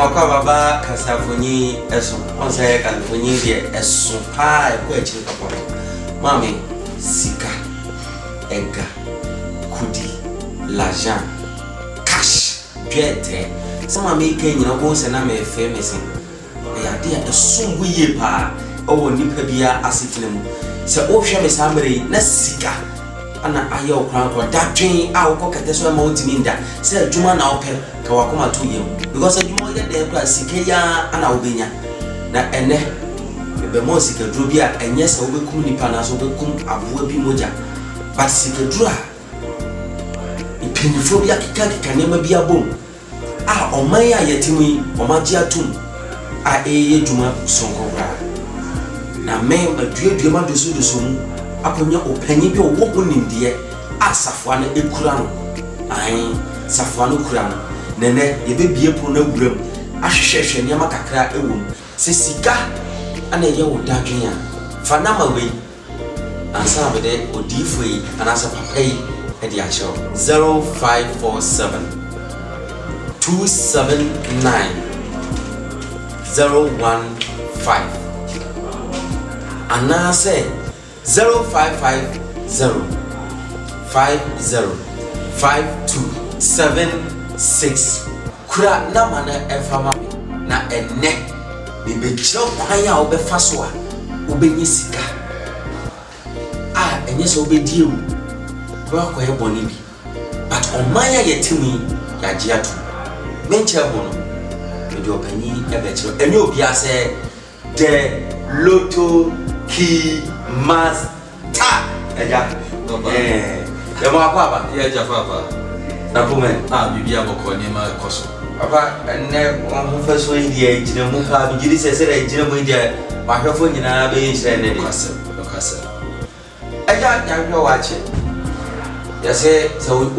kwa baba kasafoni eso on say kasafoni de eso pa e ko echi papa mami sika ega kudi l'argent cash piete sama me kan nyina ko se na me fe me se e ya de eso buye pa o nipa bia asetene mu se o hwe me samre na sika ana ayo kran ko datwen a wo kete so ma ontimi nda se adwuma na opel ka wakoma to yem because adwuma ye de kwa sika ya ana obenya na ene be mo sika duro bia enye se obekum nipa na so obekum aboa bi moja but sika duro a ipinifo bia kika nema bia bom a oman ya yetimi omaji atum a eye dwuma sonko bra na me aduadua ma doso mu akonya opanyi bi owo honimde asafo na ekura no ai safo na kura no nene yebebie pro na guram ahwehwehwe niam kakra ewom se sika ana ye wo dadwen a fa na ma we ansa bede odifo yi anasa papa yi e di acho 0547 279 015 anase 0550 505276 kura na mana efama na enne bebe chiro kwan a obefa so a obenye sika enye so obedi ewu ba kwa e boni bi but omanya yetimi ya giatu menche bono medo opani ebe chiro enye obi ase the lotto key master eja baba ya mo akwa ya ja papa na pume bibia boko ni ma koso papa enne on fa so idi e jina mu ka bi jiri sese e jina mu idi ma hwefo nyina be yire ne kase eja ya hwe wache ya se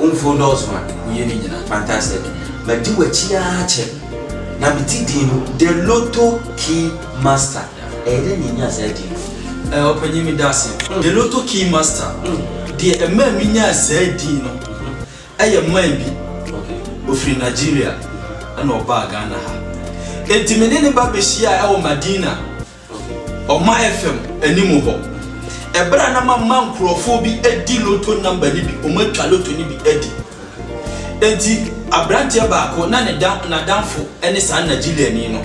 unfo ndos ma uye ni nyina fantastic ma di wachi ya che na bitidi no the lotto key master ede ni nya se di opanyi mi dase the lotto key master the emma mi nya se di no aye man bi ofri Nigeria ana oba Ghana ha entimene ne ba behia e wo Madina Oma FM animu ho ebra na mamma nkrofo bi edi lotto number ni bi o matwa lotto ni bi edi enti abrantia ba ko na ne danfo ene sa Nigeria ni no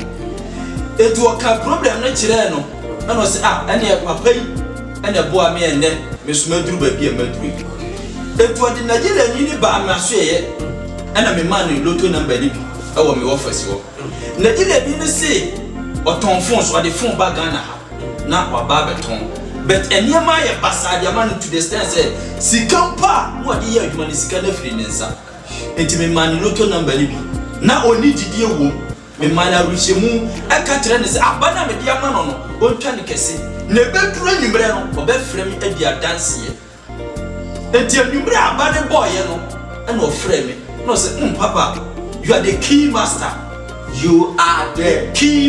etu oka problem na kire no na se ene papa yi ene boa me ene me suma duru ba bi e maduru etu odi Nigeria ni ba amaso ye ena me man lotto number ni bi e wo me office wo Nigeria bi no se oton phone so ade phone ba Ghana ha na wa ba beton but eniema ye basade man to the stand say sikampa mo ade ye adwuma ni sika na firi nensa enti me man lotto number ni bi na oni didie wo me man aruhyemu aka kire ne se abana me dia man no ontwa ne kese ne beduru anwumre no obefrɛ me adi adanse ye enti anwumre abane boy ye no na ofrɛ me no say papa you are the key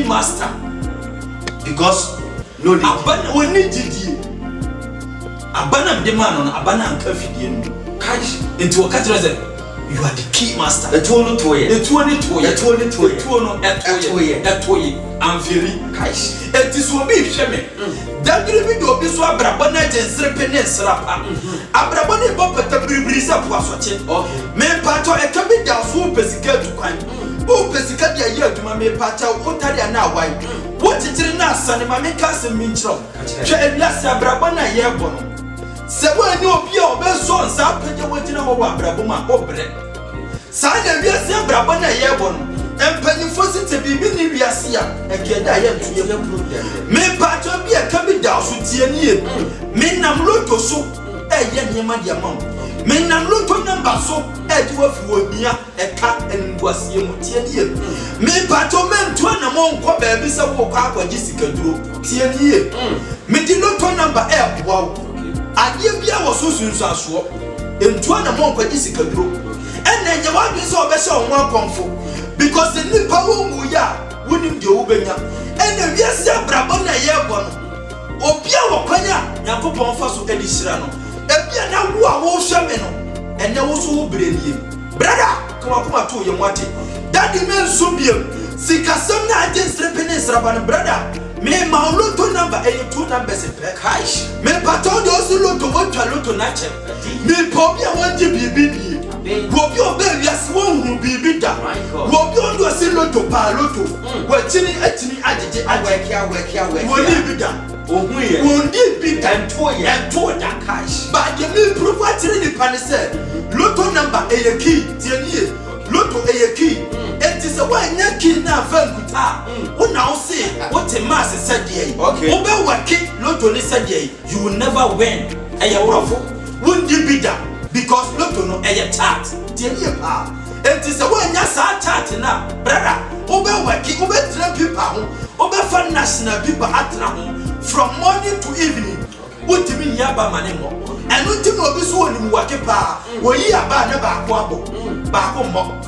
master because no need abana oni didie abana me de man no abana anka fidie no cash enti wo ka kire se you are the key master. Etuo no toye. Amfiri. Kaish. Eti so bi hweme. Dadri bi do bi so abrabo na jensere pene srapa. Abrabo ne bo pata bribri sa po asoche. Okay. Me pato e ka bi da so pesika tu kwan. O pesika dia ye aduma me pato o tari na awai. Wo titiri na asane ma me ka se mi nchiro. Hwe ewiase abrabo na ye bo no. Se wo ani obi a obeso nsa pagye wogina wo abrabo ma obre. Sa na wiase abrabo na ye bo no. Empanifo site bibi ni wiase a ekeda ye tuye problem. Me pato bi e ka bi da so tie ni e. Me nam loto so eye niema dia ma. Me nam loto number so di wa fi ohia eka enbuase mu tie ni e. Me pato mentu na mo nko ba bi se wo kwa akwaji sikaduro tie ni e. Me di loto number boa. Ade bia wo so sunsu aso entu na mo nkwaji sikaduro enne nya wa bi so obese onwa konfo because the nipa wo mu ya wonim de wo benya enne wiase abrabo na ye bo no obia wo kwanya yakopon fa so edi hira no ebia na wo a wo hwe me no enne wo so wo brenie brother come to your mwati daddy men subium sika some na agents repentance raban brother me ma lotto number e 2 numbers pe cash me pato de osu lotto wotwa lotto na che me pobia wonje bibi wobi obe wiase won bibi da wobi ondo si lotto pa lotto wachini atini agege aweki woni bi da ohun ye wondi bi da ento da cash ba de me property ni pan say lotto number e ye key tie lotto e ye key enti se wanya key na vankuta wona wo se wote mass sadie wo be waki lotto ni sadie you will never win eye profo wondi bi da because lotto no eye chart tie ni pa enti se wanya sa chart na brother wo be waki wo be tra paper ho wo be fa national paper atra ho from morning to evening wote mi yaba mane mo enu ti no bi so woni mu waki pa wo yi aba na ba ko abo ba ko mo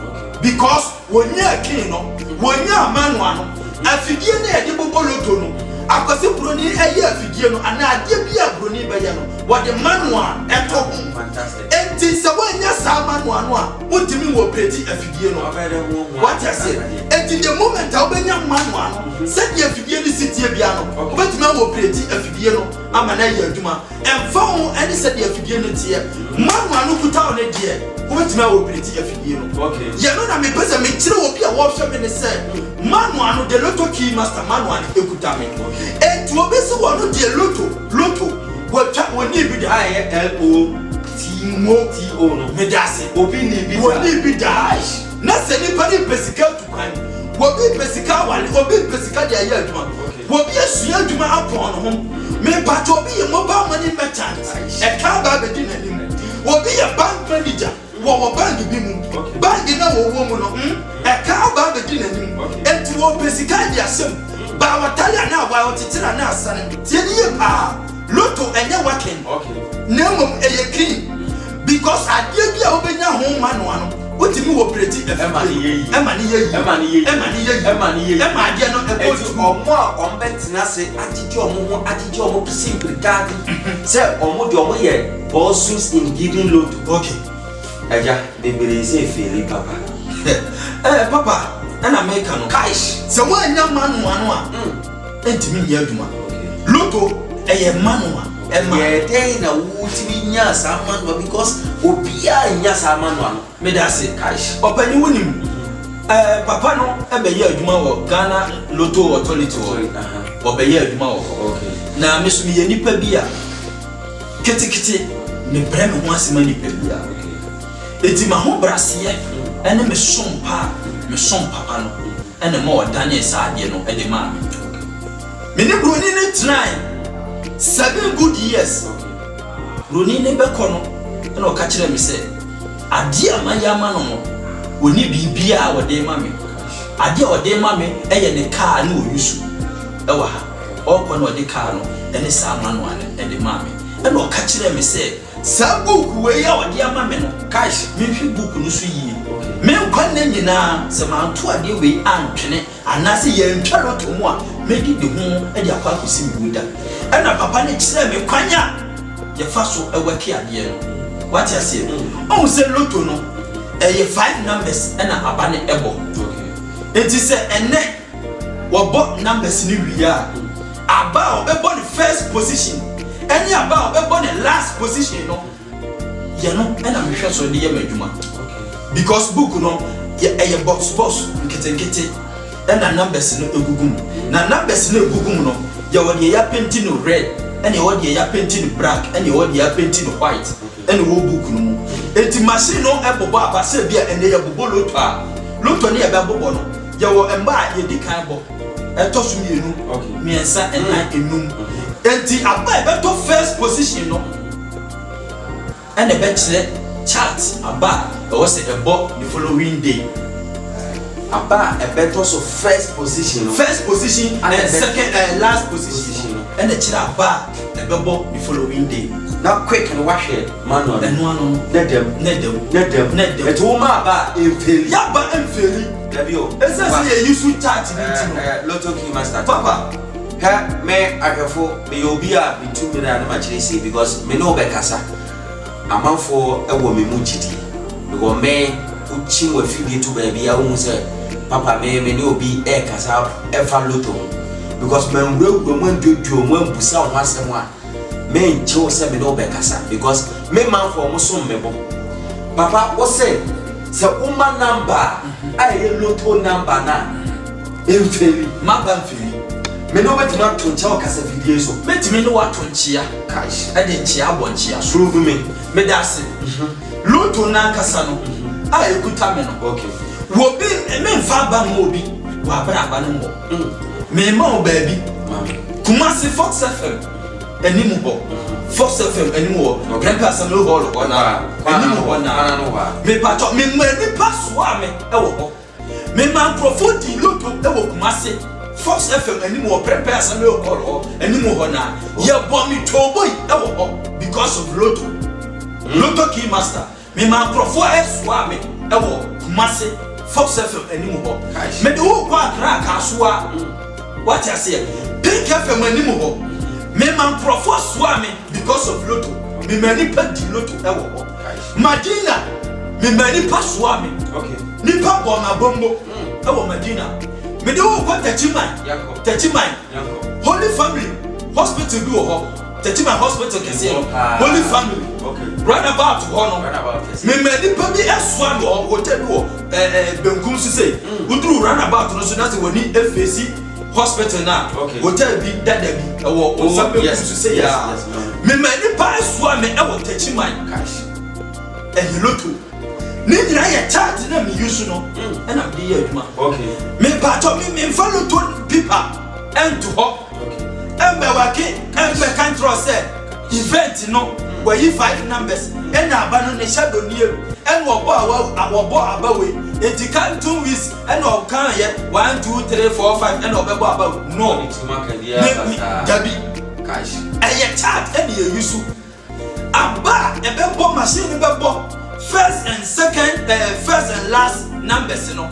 because wonya kin no wonya manwa no afidie na yede bobo lotto no akwase broni eye afidie no ana ade bia broni be ye no wode manwa eto fantastic enti se wonya sa manwa no a wotimi wo preti afidie no what I say enti the moment a wobenya manwa no se die afidie ni sitie bia no wobetimi wo preti afidie no ama na ye aduma emfa ho ene se die afidie no tie manwa no kuta on die wobetimi wo preti afidie no okay ye no na me pese me kire wo bia wo hwe me ne se manwa no the lotto key master manwa no ekuta me enti obesi wo no die lotto watwa woni bi da LOTO no me da se obi ni bi woni bi da na se ni pa ni pesika tukwan wobi pesika wale obi pesika dia ye aduma wobi asua aduma apon no ho me pa to obi ye mobile money merchant e ka ba be di nanim wobi ye bank manager wo bank bi mu bank na wo mu no e ka ba be di nanim enti wo pesika dia sem ba watalia na wa otitira na asane tie ni ye pa lotto enye working okay nemom eye clean because adie bia obenya ho manwa no wotimi wo preti emani ye adie no eko omo a ombetina se agije omo simple card se omo de omo ye bosses in giving lotto okay eja bebere se feli papa papa ana make no cash se wanya manwa no a entimi ye aduma lotto eye manwa ye dey na wutimi nya samanwa because obia nya samanwa no me da say cash opani wonim papa no ebeye aduma wo Ghana Lotto Authority wo obeye aduma wo okay na mesumi ye nipa bia ketekete me brem ho asema nipa bia okay eti ma ho brase ene me som papa no ene ma odane sa ade no ede ma me ne broni ne try 7 good years Roni ne bekono na oka kire me se ade amayama no oni bibia wode ma me ade wode ma me eye ne car na oyusu ewa ha okọ na ode car no ene sa manu ane ede ma me na oka kire me se sa book we ya wode ama me no cash me hwe book no so yie me nkwa na nyina se ma anto ade we antwene anase ye ntwa lotto mu a me di de ho ede akwa akosi mi wuda ena papa ne kire me kwanya ye fa so ewaki ade no what you say on say lotto no eye 5 numbers ena abane ebo okay enti say ene wo bo numbers ni wiya aba obebo the first position eni aba obebo the last position no ye no ena me hwe so de ye madwuma okay because book no ye eye box nkete ena numbers no egugum na numbers no egugum no ye wo de ya paint no red ene wo de ya paint no black ene wo de ya paint no white ene wo book no mu enti machine no ebobo abase bia ene ye bobo lotto ne ye be bobo no ye wo emba ye di kan bo etosu mienu miensa ena enum enti aba e be to first position no ene be kire chart aba e wo se ebo the following day aba e be to so first position and second last position and the kire aba e be bo the following day now quick and wash it manual no let them et woman ba enfeli ya ba enfeli dabio esa se you should chat me lotto key master papa ha me ahwefo me obi a bitu me na ma kire because me no be kasa amanfo ewo me mu gidi because me uchi we fidie to baby a wo say papa me ne obi e kasa e fa loto because men we man jojo man busa ho asem a men che say me no be kasa because me man for mo so me bo papa wo say woman number I loto number na emfeli maba mfeli me no bet na to ncha kasa fidie so metimi no wato nchia cash e de nchia bo nchia so prove me dase loto na kasa no a ekuta me no okay wo bi me mfa ba mo obi wa bra ba no mo me ma o baby Kumasi Fox FM enimu bo Fox FM enimu wo grandpa Samuel Hall ona enimu ona me pato me mani paso a me e wo ho me man profodi loto e wo Kumasi Fox FM enimu wo grandpa Samuel Hall enimu ho na ye bo mi toboy e wo ho because of loto loto key master me man profo eso a me e wo Kumasi Fox FM enimu ho me de wo kwa kra ka so a what I say Pink FM enimu ho me man profo so a me because of loto me mani pa di loto e wo ho Madina me mani pa so a me okay nipa bo ma bombo e wo Madina me de wo kwa Tachiman Holy Family Hospital do ho Tachiman Hospital kese Holy Family okay run about ho no me mani pa bi eso a no hotel do benkum so say uduru run about no so na say woni FAC hospital na hotel bi dada bi e wo sabe ku so say ya me mani pa eso a me e wo Tachiman cash e loto ni nyina ya chat na me use no e na bi ya aduma okay me pato me follow to people and to ho and me wake and me can trust say event no where you 5 numbers and aba no ne shadow nie and wo bo abawe enti kan 2 weeks and wo kan ye 1 2 3 4 5 and wo be bo abawe no gabi cash e chat and you use aba e be bo machine be bo first and second first and last numbers no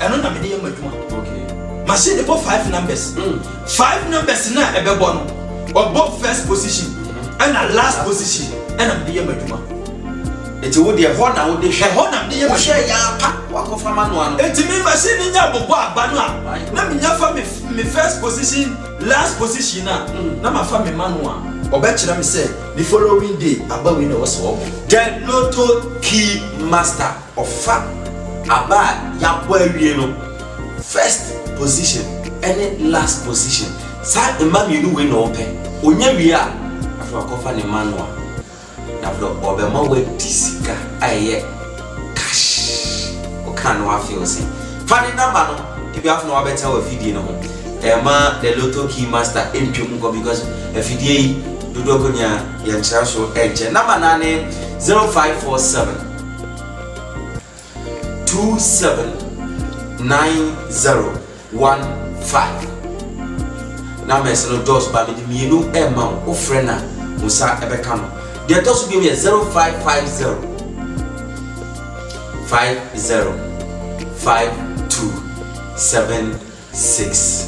eno na me dey maduma okay machine bo 5 numbers 5 numbers na e be bo no obo first position and a last position and am dey maduma eti wo de ho na wo de hwe ho na me dey hwe ya pa wakofa manu ano eti me machine nya bobo aba no a na me nya fa me first position last position na ma fa me manu a obekira me say the following day aba we no was obo the loto key master of fa aba ya bo awie no first position and last position sa emami no we no pe onya wi a afro akofa ne manual na flo obema we disika aye cash o kan no afio se fa ne number no e bi afno abeta wa video no ho ema the loto key master entwem ko because a video dodo konya ya ntra so enche number na ne 0547 279015 na meselo dos ba me di mienu ema o frena musa ebeka no de to so bi me 0550 505276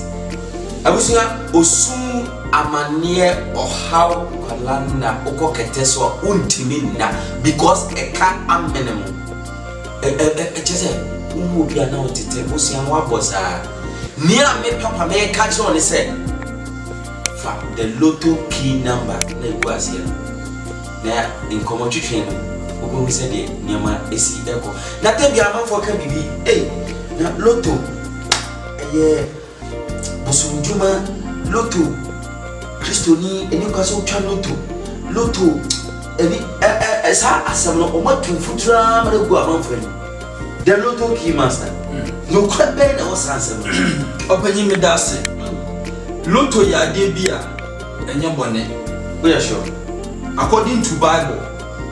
abusuya osun amanie ohaw kwalana okokete so untimi na because eka amenemu chese umu bia na otete osia no abosa ni a me papa me catch on say fa the loto key number na iguasia na in twetwe no obo se de niama esi eko na tebia amanfo ka bibi na loto busumjuma loto kristoni eni kwaso twa loto eni esa asem no o matu futra mara gu amanfo ni the loto key master no kwabe na wasansem opanyi me dase loto ya de bia enye bone we are sure according to Bible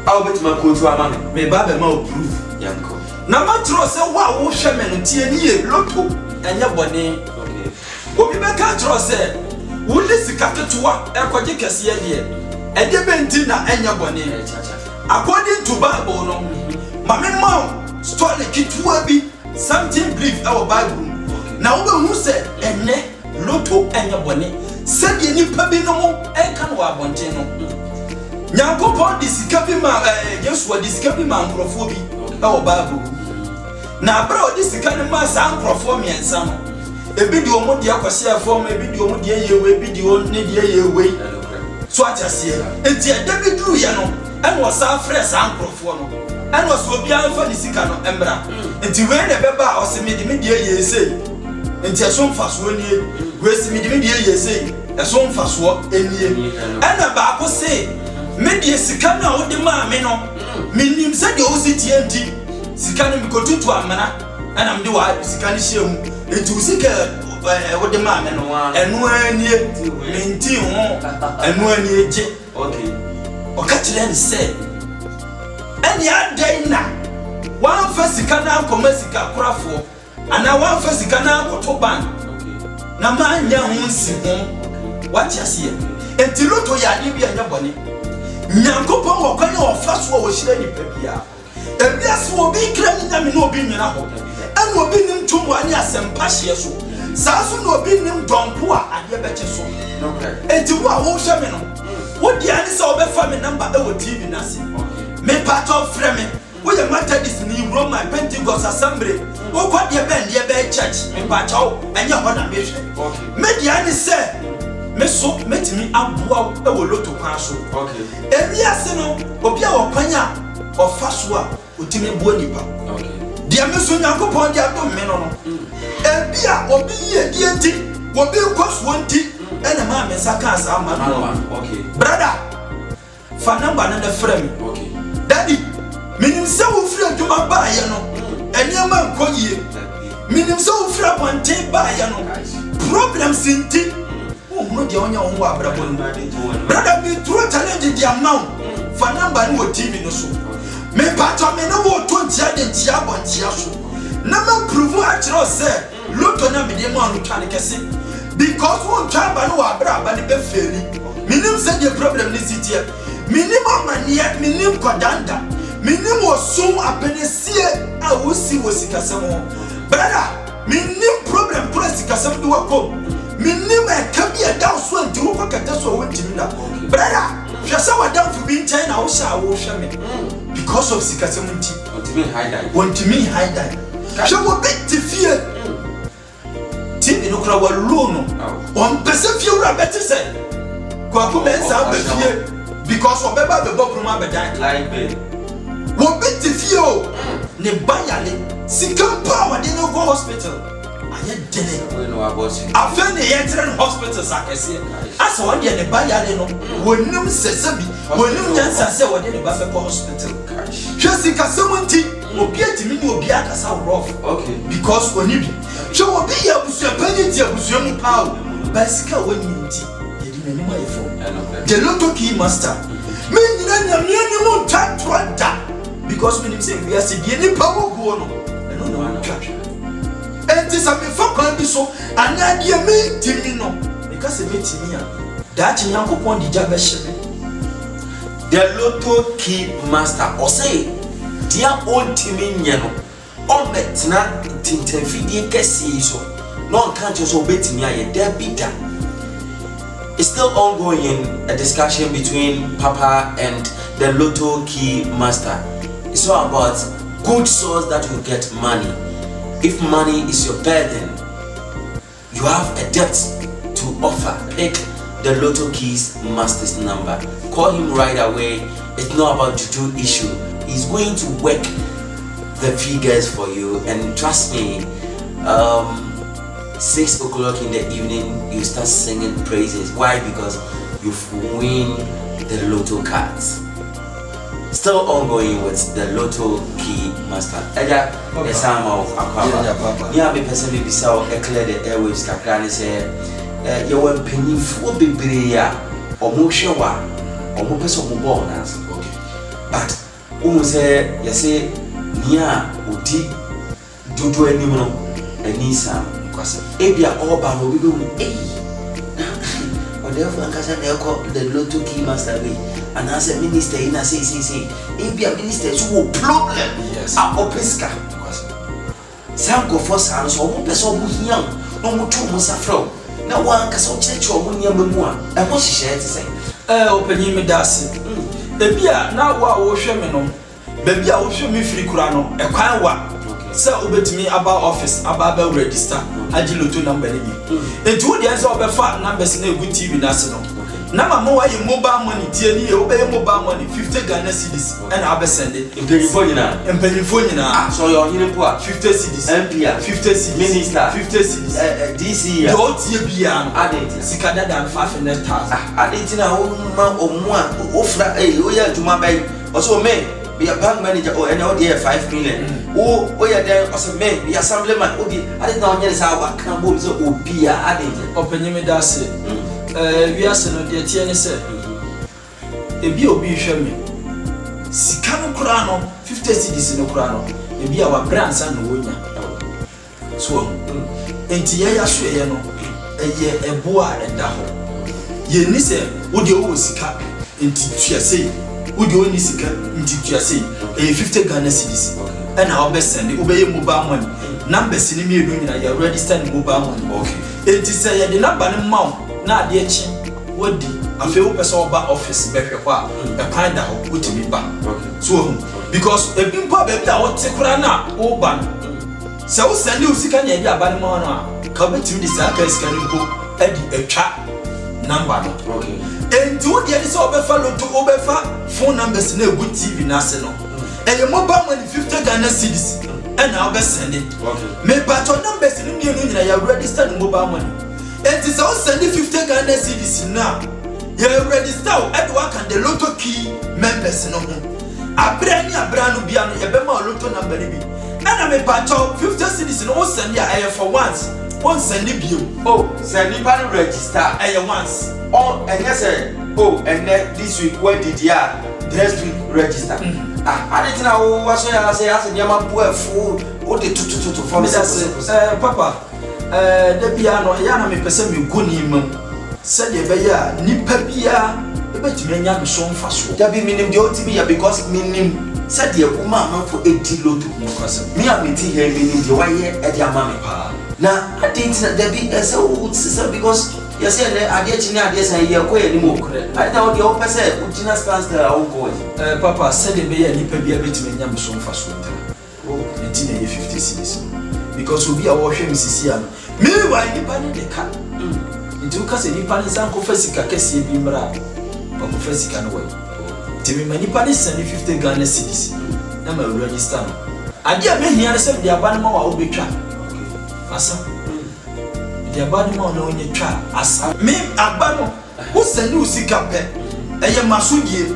how bet ma quote ama me Bible ma proof yanko na ma tro se wa wo hwe me no tie ni e loto enye bone okay obi be ka tro se wo le sika ketewa ekoje kese ye de e de benti na enye bone according to Bible no ma me ma story ketewa bi something believe our Bible na wo be hu se enne loto enye bone se de nipa bi no mo enka no abonten no Nyankopon disika bi ma Yesu disika bi ma nkrofo bi e wo Bible na bra odi sika ne ma sa ankrofo miensa no ebi di omo dia kwase afom ebi di omo dia yewe ebi di on ne dia yewe so atase enti eda bi duru ye no ene wo sa afre sa ankrofo no ene wo so obi anfa ni sika no embra enti we ne beba o se me dia yesei enti eso mfaso nie we se me dia yesei eso mfaso enie ene ba ko se me dia sika na wo de ma me no minim se de o si tie enti sika no mikotutu amana ana mde wa sika ni hye mu enti usika wo de ma me no enu anie menti ho enu anie je okay o ka kire ni se eni adai na wan fa sika na akoma sika korafo ana wan fa sika na akoto ban na ma nya ho nsi ho wati ase enti loto ya de bia nya bone nyankopon wo kwanya wo fa so wo hire ni pabia ebiase wo bi kra ni nyame no obi nyina ho eno obi nim tumu ani asempa hye so saa so no obi nim donko a ade beche so enti wo a wo hwe me no wo dia ni se obefa me number e wo TV na se me part of frame wo ye Methodist ni Roma Pentecost Assembly wo kwa de ben de be church me pa chawo enye ho na me hwe me dia ni se me so metimi aboa e wo loto kwa so ebiase no obi a wo kwanya ofa so a otimi bo nipa dia me so nyankopon dia do me no ebia obi ye die nti obi kwaso nti ena ma me saka asa ma no brother fa number na the frame daddy minim se wo free djuma ba ye no eniama nkoyie minim se wo free ponte ba ye no problems nti wo no dia onya wo abrabo no brother me through challenge dia amount fa number ni wo TV no so me pato me no wo to ntia de ntia bontia so na ma prove a kiro se loto na me de mo anu twa ne kese because wo twa ba no wa bra ba ne be feli minim se the problem ni sitie minim amanie minim kodanda minim osum abenesie a wo si wo sikasem ho brother minim problem pro sikasem de wo ko minim e ka bi e down so anti wo kokata so wo ntimi da brother hwese wa down fu bi nchen na wo sha wo hwe me because of sikasem nti want me hide that she will be tifie ti no kra wa lono on pese fie wura beti se kwa ku mensa be fie because obeba be bokruma be die like be wo be tifie o ne bayale sikam power dey no go hospital aye dele we no abosi afa ne yetren hospital sakese asa won dey ne bayale no wonim sesabi wonim nyansa se wo dey ne ba fe ko hospital hwesi kasemunti obi atimi ni obi akasa rough because oni bi hwe obi ya busua pani ti abusua mu pawo basika woni nti yedi nani ma yefo the loto key master me nyina nyame ni mu twantrada because me nim say we are se die ni pawo go no eno no twatwa enti sa me fa kwan bi so anade me timi no because me timi a da chi nyankopon di jabe hye the loto key master or say dia old timi nye no on betna tintenfidie kesi so no can't so betimi aye there be that. It's still ongoing, a discussion between Papa and the Loto Key Master. It's all about good souls that will get money. If money is your burden, you have a debt to offer. Pick the Loto Keys Master's number. Call him right away. It's not about juju issue. He's going to work the figures for you, and trust me, 6 o'clock in the evening you start singing praises. Why? Because you've win the Lotto cards. Still ongoing with the Loto Key Master. Eja the time of Aquaba. Yeah, be person be so clear the airwaves kakra ne say you want penifo bebre ya omo hwewa omo pese omo ball dance. But who say you say nia odi dodo anim no ani sam kwase ebia oba no bi be o therefore ankasa na eko the Loto Key Master be and as a minister in a say ebia minister so wo problem a opeska kwase sam go for san so omo pese omo hiam no mo tu mo safro na wa ankasa o cheche omo niam mu a e ho hihye te say opanyi me dase ebia na wa wo hwe me no bebia wo hwe me firi kura no e kwan wa Sir, obetimi about office, about register, aji lotto number ni bi. Enti wo dey say obefa numbers na egu TV na se no. Na mama wa ye mobile money tie ni ye obeye mobile money 50 Ghana cedis and abesend it. Impanyifo nyina. Ah, so your hidden poor 50 cedis. MP 50 cedis. Minister 50 cedis. DC. Yo tie bia no. Adent. Sika dada 500,000. Adent na omu a ofra oya adwuma bai. Oso me be a bank manager or any other 5 million. Oya there oso me be assemblyman odi. Adent na onye say wa kan bo so obi a adent. Opanyime da se. We are no de tie ne se. Ebi obi hwe me. Sika no kura no 50 cedis no kura no. Ebi a wa brands an no wonya. So enti ya so ye no eye ebo a eda ho. Ye ni se wo de wo sika enti tua sei. Wo de oni sika enti tua sei. 50 Ghana cedis. And how best send it obey mobile money. Numbers ni me do nyina ya register mobile money. Okay. Enti se ye de number ni ma na ade echi wodi afi wo pese oba office behwe kwa e kan da ho wotimi ba. So because e bi mpa ba bi a wote kura na wo ba se wo send wo sika na e bi aba ni ma no a ka betimi di saka sika ni ko edi etwa number no. Okay. Enti wo de se obefa loto obefa phone numbers na egu TV na se no. E ye mobile money 50 Ghana cedis and now be send it. Okay. Me but your numbers ni me no nyina ya register the mobile money. It is all send 50 Ghana cedis now. You register at work and the lotto key members no. Abra no bia no ye be ma lotto number ni bi. And me but 50 cedis no send ya for once. One send it bio. Oh, send it pan register once. Oh, and yes and this week when did ya next week register. I didn't know what I say as a yama poor fool. What the to for me Papa. The piano, Yana me person you good name. Said ye beya, nipa bia, the bet me yam shown for so. There be meaning the OTB because meaning said ye woman for 80 load to me. I mean, here meaning the way at your mammy. Now, I didn't there be as a wood sister because you said I get you now, yes, I hear quite anymore. I thought the open said, would you not stand there? Papa said the beya nipa bia bet me yam shown for so. Oh, 50 cedis. Because we be a washing Mississippi. Me, why you pan the car? Into Cassie Panis and Confessica Cassie Bimbra or Confessica no way. Timmy many panis send 50 Ghana cedis. I'm a register. I dear me here said the abandonment will be trapped. Asa, the abandonment no in your trap. Asa, me abandon. Who send you sick up there? And your Masugi,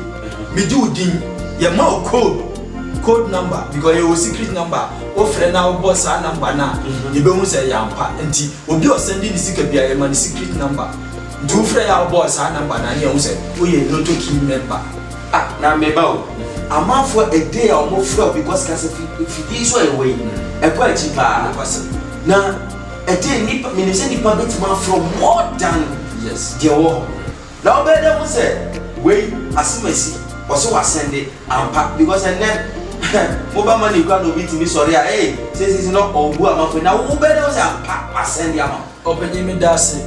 me do ding, your mouth code number because your secret number. O friend now boss our number na you be say yampa enti obi o sending the secret bia e man secret number do friend our boss our number na you say we a lotto key member na me ba o amount for a day or more flow because can if this way away e quite cheap na a day ni me say ni pa bet man from more than yes the war now be dem say we asimesi also was send it ampa because and then mobile money can be to me sorry hey says it's not obu amafo na wo be dey say pa send ya ma openye da se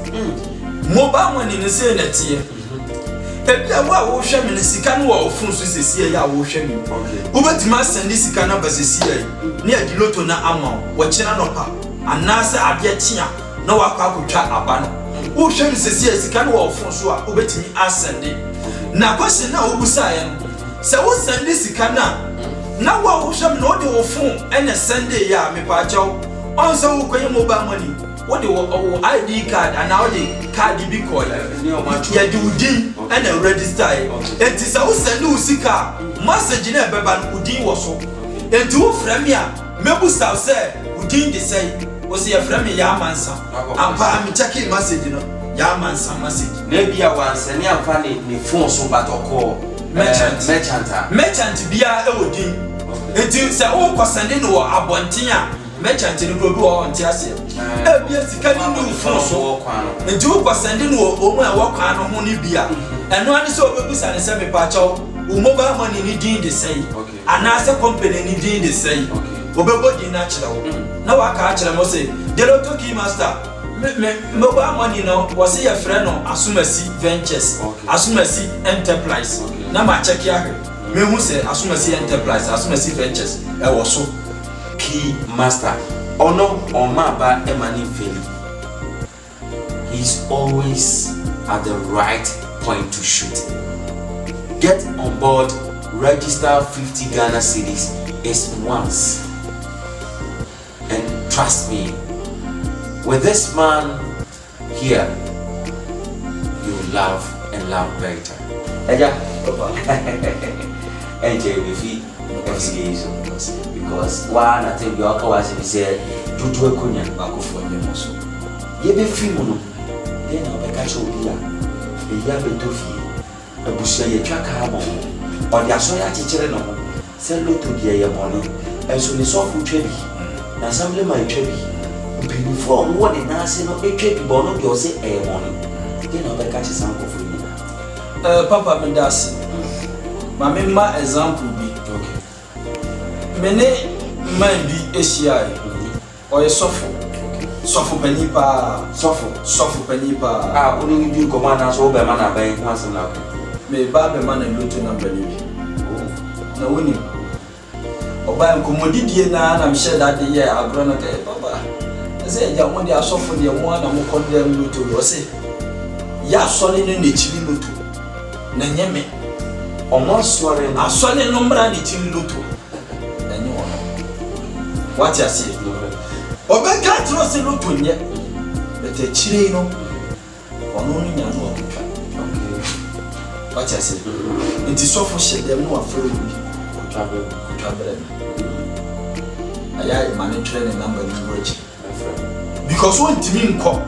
mobile money ne say na tie ebi a wo hwe me ne sika no wo fun so sesi ya wo hwe me wo betima send sika na ba sesi ya ne adi lotto na ama wo kina no pa anase ade tia na wa kwa akotwa aba no wo hwe me sesi ya sika no wo fun so a wo betimi asende na kwase na wo busa ya se wo send sika na wa wo hwam no de wo phone ene Sunday ya me pa chaw on so wo koye mobile money wo de wo ID card and now the card bi call ya de udin ene register enti se wo send wo sika message na beba no udin wo so enti wo frame ya mebu saw say udin de say wo se ya frame ya mansa ampa am check message no ya mansa message na bia wansa ne amfa ne phone so batoko merchant bia e wodi enti se wo kwasande no wo abonten a merchant no do wo onti ase e bia sika ni no fon so enti wo kwasande no wo a wo kwa no ho ni bia eno ani se obebusa ne se me pa chaw wo mobile money ni din de sei ana se company ni din de sei obebo din na kire wo na wa ka kire mo se the lotto key master me mobile money no wo se ya frɛ no Asumasi Ventures Asumasi Enterprise na ma check ya me hu se Asumasi Enterprise Asumasi Ventures e wo so key master. Ono Omaba Emani Feli. He's always at the right point to shoot. Get on board, register 50 Ghana cedis is once. And trust me, with this man here, you love and love better. Eja, enjoy the fee because one I think you are was said to do a kunya back for him also. Ye be free mono, then I'll be catch obia. A yabe to fee, a busha ye track hammer, or the asoya teacher no. Send low to be a money, and so the soft trade. Now, some of my trade. Before what the nurse no a trade bono, you say a money. Then I'll be catch some for you. Papa Mendasi, my member example be okay. Many might be ACI or a suffer penny pa suffer penny pa. Ah, only you command us over man by once and now. May Baba man and Lieutenant Benny. No winning. Or by a commodity, and I'm sure that the year I've grown up. Papa, I said, when they are suffer the one and more condemned to you say, ya solid in the chili lutu. Nanyeme almost swearing a solid number and the chili lutu. What you say? Obe can't trust the lutu yet. But the chili no only know. What you say? It is so for shit them no afraid me. Travel. I manage training number language. Because one team call.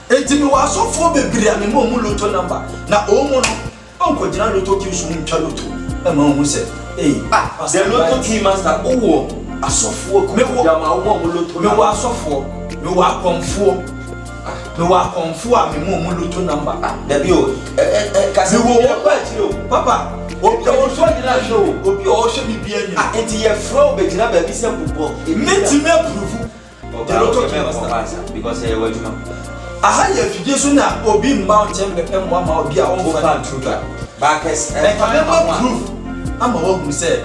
Etimi wa so fo bebre ame mo mu loto number na o mo no onko jina loto ki so ntwa loto e ma hu se the loto key master owo asofo ko me wo ma wo mo loto me wo asofo me wo akonfo a me mo loto number da bi o kasi wo pa tiro papa obi o so jina show obi o so mi bia nyi enti ye flow be jina ba bi se pupo meti me approve the loto key master because e wa juma aha ye fidie so na obi mba o chembe pemwa ma obi a on fa true backers e ka me proof ama wo hu se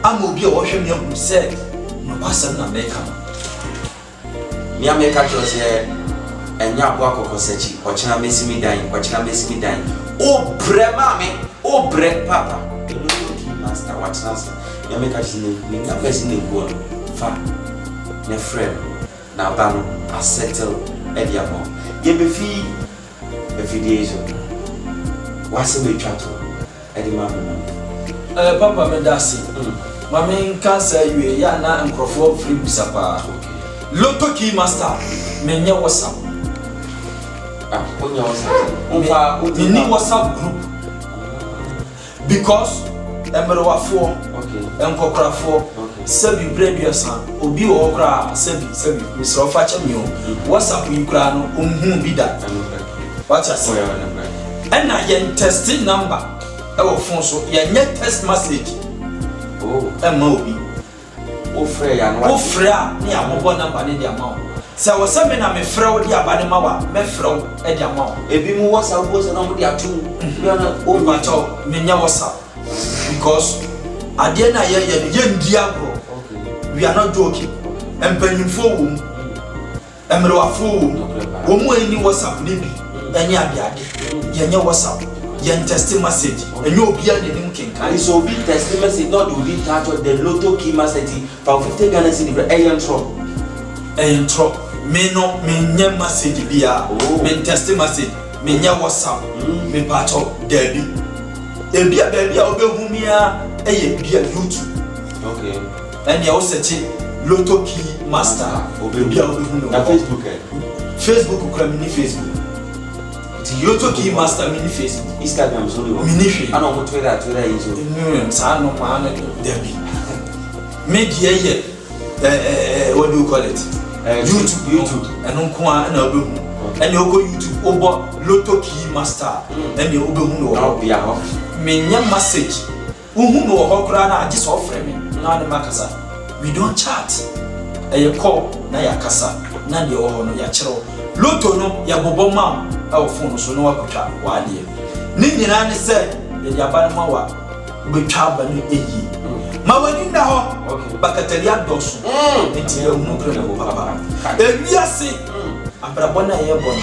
ama obi a wo hwe me hu se no pastor na make mi ameka cho se enya abo akoko sechi ochina mesimi dan o bre mame o bre papa the key master watch now mi ameka cho ni na person dey go fa ne friend na bano a settle ediamo ye be fi evidence wase be twato edi ma papa Mendasi mami cancer you ya na nkrofo free bisapa loto key master menye WhatsApp onya WhatsApp ni WhatsApp group because emerwafo enkokrafo sabi breduasa obi wo kra sabi misro fa chamio WhatsApp yi kra no omhu bida what you say and na yen test number e wo phone so yen text message e ma obi o frɛ ya no o frɛ a ne abobo number ne dia ma se wo se me na me frɛ wo dia ba ne ma wa me frɛ wo e dia ma ebi mu WhatsApp go se na mo dia tu bi na o ba cho me nya WhatsApp because ade na ye ndi agro we are not joking empanyimfo wo emrewafo wo mu ani WhatsApp ne bi anya ade ye nya WhatsApp ye text message enye obi a ne nim kenkan so obi text message not obi touch the loto key message for 50 Ghana cedi entro me no me nya message bia me text message me nya WhatsApp me pato dabi ebia bia obehu mia eye bia YouTube okay and you also search loto key master obia obehu no na Facebook ko mini Facebook the loto key master mini Facebook Instagram so no mini ana mo Twitter yizo sa no ma na dabi media ye what do you call it YouTube and on kwa na obehu and you go YouTube obo loto key master and you obehu no bia ho me nya message uhu no ho kra na agi so frɛ me na ne makasa we don't chat call na ya kasa na de ho no ya kyerɛ loto no ya bobo ma a phone so no wakotwa wa de ni nyina ne sɛ ya aba no ma wa betwa ba no eyi Mawani na ho. Okay. Bakatali adosu. Enti ya unukre na papa. Ewiase. Abrabona ye bon.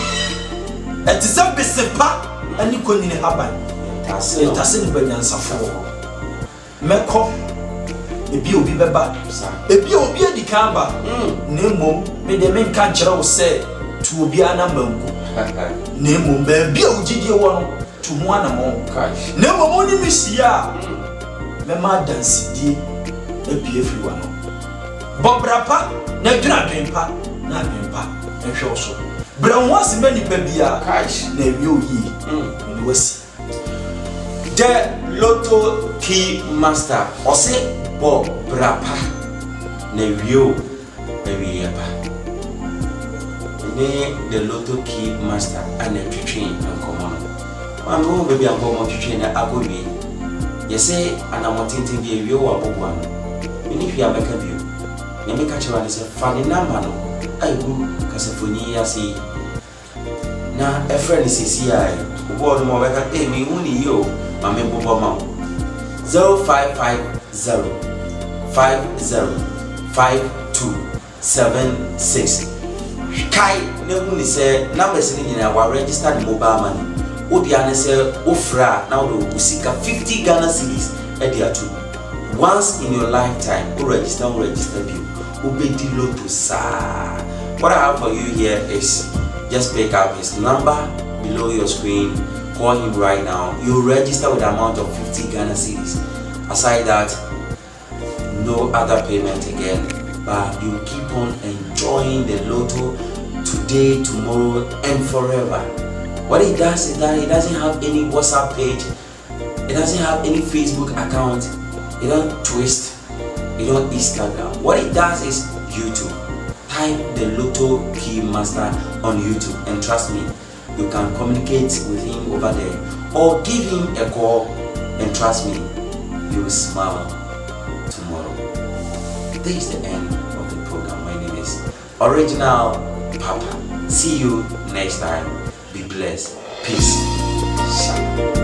Eti se besepa ani konini haban. Tase ni banyansafo. Meko ebi obi beba. Ebi obi adikamba. Nemo me de men kan kire wo se tu obi ana manku. Nemo ba bi ogidie wo no tu ho ana mo. Nemo mo ni misia. Me ma dansidie ebi efiri wa no. Bobrapa na dura dwempa na dwempa ehwe so. Bra ho asema nipa bia na ewi oyi. Ni wasi. The Lotto Key Master ose bo brapa na ewi eba. Ne the Lotto Key Master and a twitwin ankomo no. Wan go baby ankomo twitwin na agobi. Yese anamotintin bi ewi o abobo ano. Mini hwi abeka bio. Na me ka chewa ne se fa ne number no aigu kasafoni ase. Na a friend is CCI. Ubo no mo beka me huni yo mame bobo ma 0550 505276. Kai ne huni se numbers ni nyina wa register the mobile money. Odi ane se ofra na wo usika 50 Ghana cedis e dia to. Once in your lifetime, you register bill. Obedi Lotto sa. What I have for you here is just pick up his number below your screen. Call him right now. You register with an amount of 50 Ghana cedis. Aside that, no other payment again. But you keep on enjoying the Lotto today, tomorrow, and forever. What it does is that it doesn't have any WhatsApp page. It doesn't have any Facebook account. It don't twist. It don't Instagram. What it does is YouTube. Type the Lotto Key Master on YouTube, and trust me, you can communicate with him over there, or give him a call, and trust me, you will smile tomorrow. This is the end of the program. My name is Original Papa. See you next time. Be blessed. Peace. Shalom.